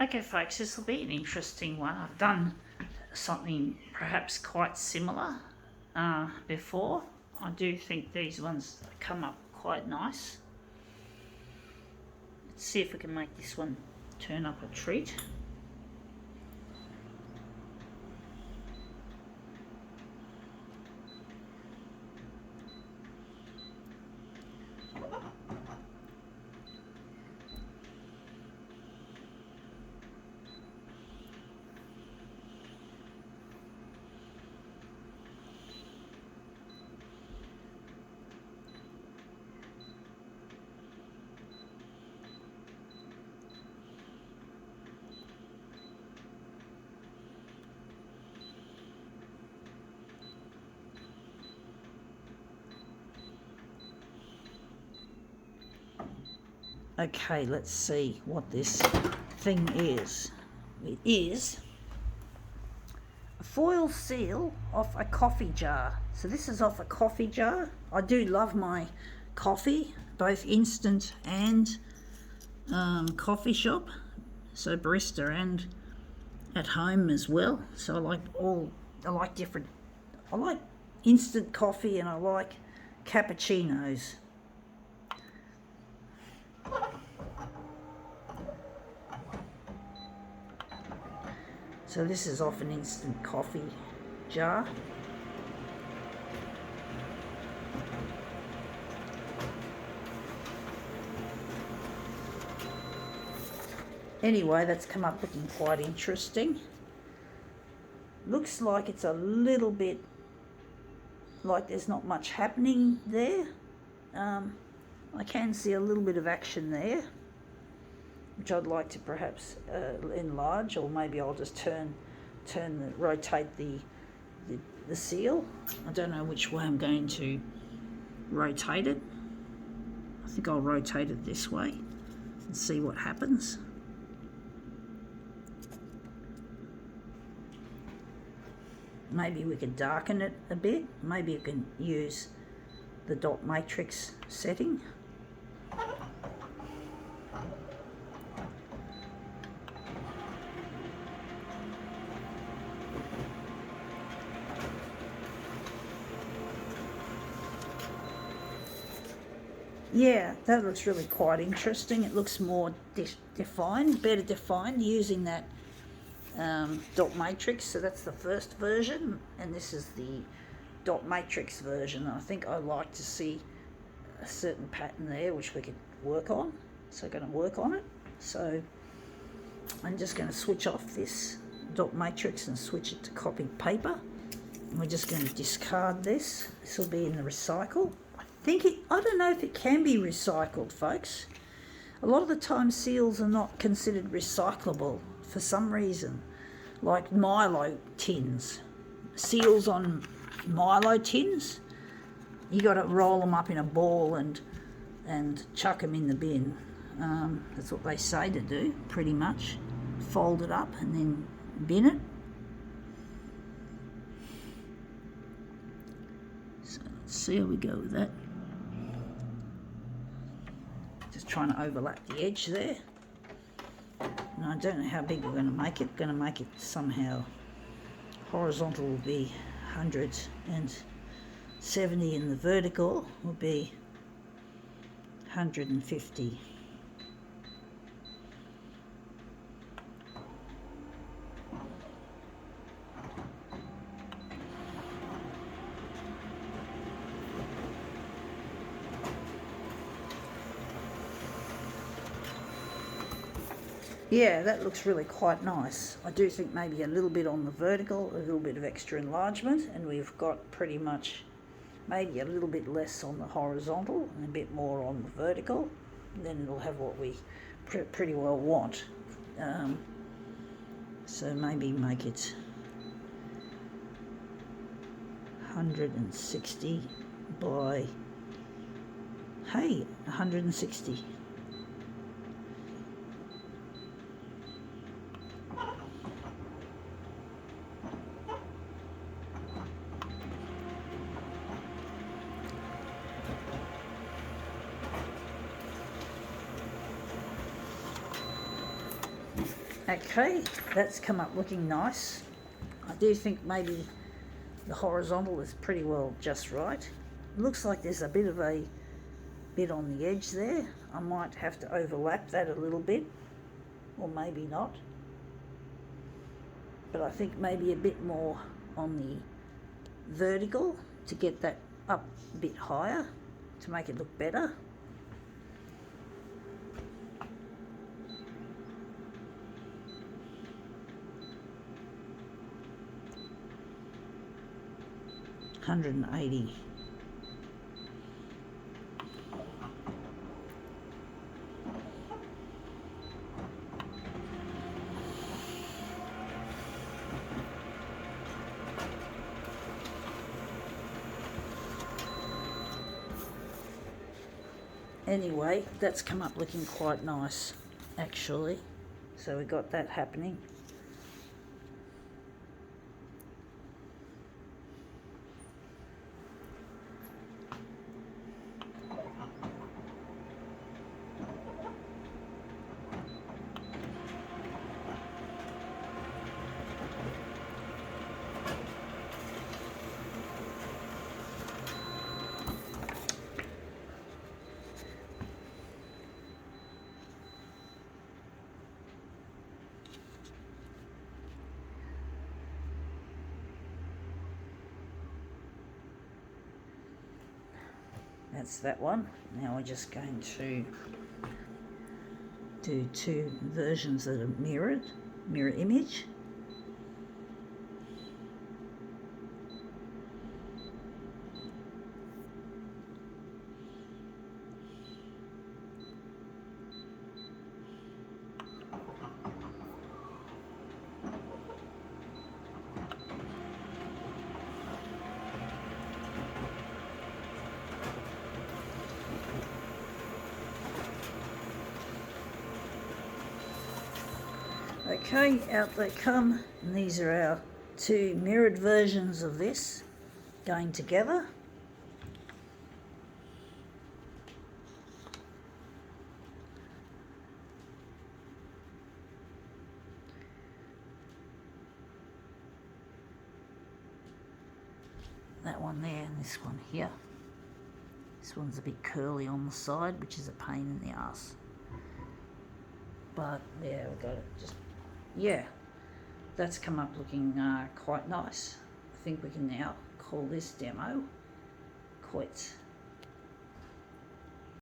Okay folks, this will be an interesting one. I've done something perhaps quite similar before. I do think these ones come up quite nice. Let's see if we can make this one turn up a treat. Okay, let's see what this thing is. It is a foil seal off a coffee jar. So this is off a coffee jar. I do love my coffee, both instant and coffee shop, so barista, and at home as well. So I like instant coffee and I like cappuccinos. So this is off an instant coffee jar. Anyway, that's come up looking quite interesting. Looks like it's a little bit like there's not much happening there. I can see a little bit of action there, which I'd like to perhaps enlarge, or maybe I'll just rotate the seal. I don't know which way I'm going to rotate it. I think I'll rotate it this way and see what happens. Maybe we could darken it a bit. Maybe you can use the dot matrix setting. Yeah, that looks really quite interesting. It looks more defined, better defined using that dot matrix. So that's the first version, and this is the dot matrix version. I think I like to see a certain pattern there which we could work on. So I'm going to work on it. So I'm just going to switch off this dot matrix and switch it to copied paper. And we're just going to discard this. This will be in the recycle. I don't know if it can be recycled, folks. A lot of the time seals are not considered recyclable for some reason, like Milo tins. Seals on Milo tins, you got to roll them up in a ball and chuck them in the bin. That's what they say to do, pretty much. Fold it up and then bin it. So let's see how we go with that. Just trying to overlap the edge there. And I don't know how big we're going to make it. Going to make it somehow horizontal will be 170 and the vertical will be 150. Yeah, that looks really quite nice. I do think maybe a little bit on the vertical, a little bit of extra enlargement, and we've got pretty much maybe a little bit less on the horizontal and a bit more on the vertical. Then it'll have what we pretty well want. So maybe make it 160 by, hey, 160. Okay, that's come up looking nice. I do think maybe the horizontal is pretty well just right. Looks like there's a bit of a bit on the edge there. I might have to overlap that a little bit, or maybe not. But I think maybe a bit more on the vertical to get that up a bit higher to make it look better. $180. Anyway, that's come up looking quite nice, actually. So we got that happening. That's that one. Now we're just going to do two versions that are mirror image. Okay, out they come, and these are our two mirrored versions of this going together. That one there and this one here. This one's a bit curly on the side, which is a pain in the ass. But yeah, we've got it. Just yeah, that's come up looking quite nice. I think we can now call this demo quits.